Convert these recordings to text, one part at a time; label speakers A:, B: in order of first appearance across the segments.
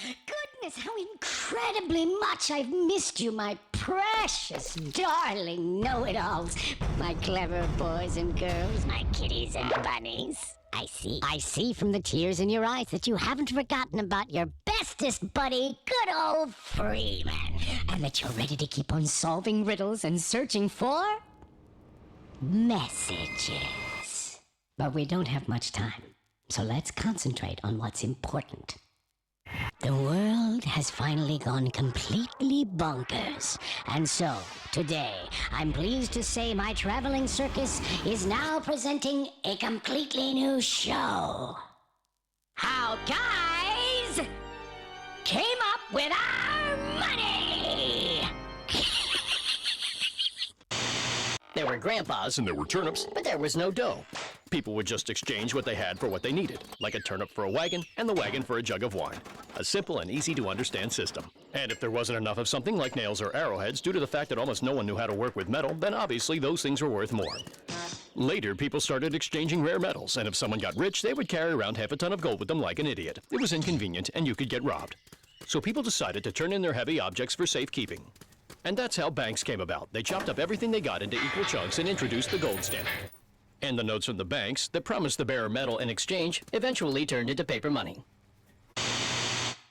A: Goodness, how incredibly much I've missed you, my precious, darling know-it-alls. My clever boys and girls, my kitties and bunnies. I see from the tears in your eyes that you haven't forgotten about your bestest buddy, good old Freeman. And that you're ready to keep on solving riddles and searching for messages. But we don't have much time, so let's concentrate on what's important. The world has finally gone completely bonkers. And so, today, I'm pleased to say my traveling circus is now presenting a completely new show. How guys came up with our money!
B: There were grandpas and there were turnips, but there was no dough. People would just exchange what they had for what they needed, like a turnip for a wagon and the wagon for a jug of wine. A simple and easy to understand system. And if there wasn't enough of something like nails or arrowheads due to the fact that almost no one knew how to work with metal, then obviously those things were worth more. Later, people started exchanging rare metals, and if someone got rich, they would carry around half a ton of gold with them like an idiot. It was inconvenient, and you could get robbed. So people decided to turn in their heavy objects for safekeeping. And that's how banks came about. They chopped up everything they got into equal chunks and introduced the gold standard. And the notes from the banks that promised the bearer metal in exchange eventually turned into paper money.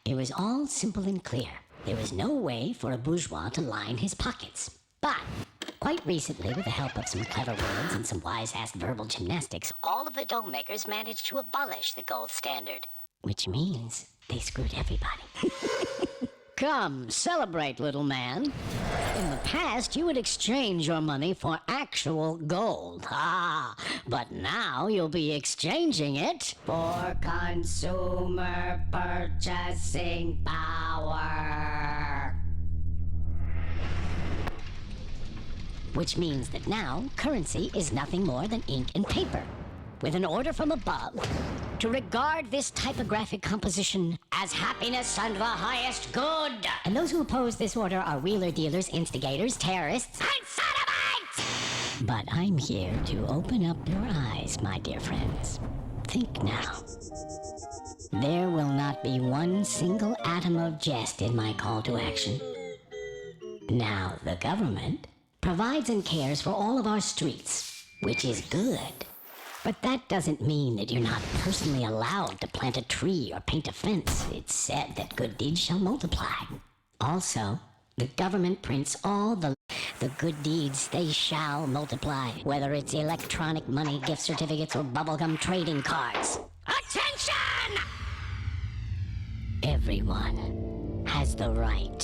A: It was all simple and clear. There was no way for a bourgeois to line his pockets. But quite recently, with the help of some clever words and some wise-ass verbal gymnastics, all of the dough makers managed to abolish the gold standard. Which means they screwed everybody. Come, celebrate, little man. In the past, you would exchange your money for actual gold. But now you'll be exchanging it for consumer purchasing power. Which means that now currency is nothing more than ink and paper, with an order from above to regard this typographic composition as happiness and the highest good. And those who oppose this order are wheeler dealers, instigators, terrorists, and sodomites! But I'm here to open up your eyes, my dear friends. Think now. There will not be one single atom of jest in my call to action. Now, the government provides and cares for all of our streets, which is good. But that doesn't mean that you're not personally allowed to plant a tree or paint a fence. It's said that good deeds shall multiply. Also, the government prints all the good deeds, they shall multiply, whether it's electronic money, gift certificates, or bubblegum trading cards. Attention! Everyone has the right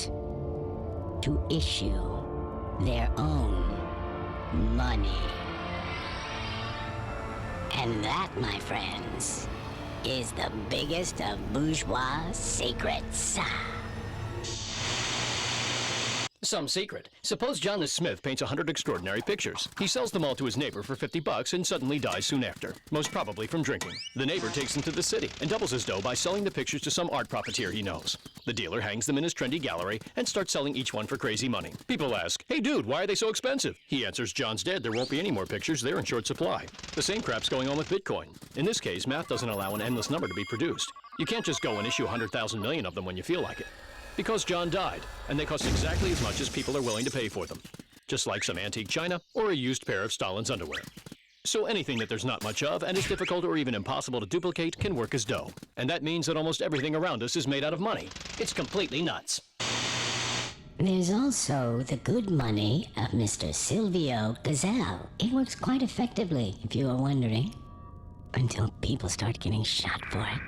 A: to issue their own money. And that, my friends, is the biggest of bourgeois secrets.
B: Some secret. Suppose John the Smith paints 100 extraordinary pictures. He sells them all to his neighbor for $50 and suddenly dies soon after, most probably from drinking. The neighbor takes them to the city and doubles his dough by selling the pictures to some art profiteer he knows. The dealer hangs them in his trendy gallery and starts selling each one for crazy money. People ask, "Hey dude, why are they so expensive?" He answers, "John's dead, there won't be any more pictures, they're in short supply." The same crap's going on with Bitcoin. In this case, math doesn't allow an endless number to be produced. You can't just go and issue 100,000 million of them when you feel like it. Because John died, and they cost exactly as much as people are willing to pay for them. Just like some antique china or a used pair of Stalin's underwear. So anything that there's not much of and is difficult or even impossible to duplicate can work as dough. And that means that almost everything around us is made out of money. It's completely nuts.
A: There's also the good money of Mr. Silvio Gazelle. It works quite effectively, if you are wondering. Until people start getting shot for it.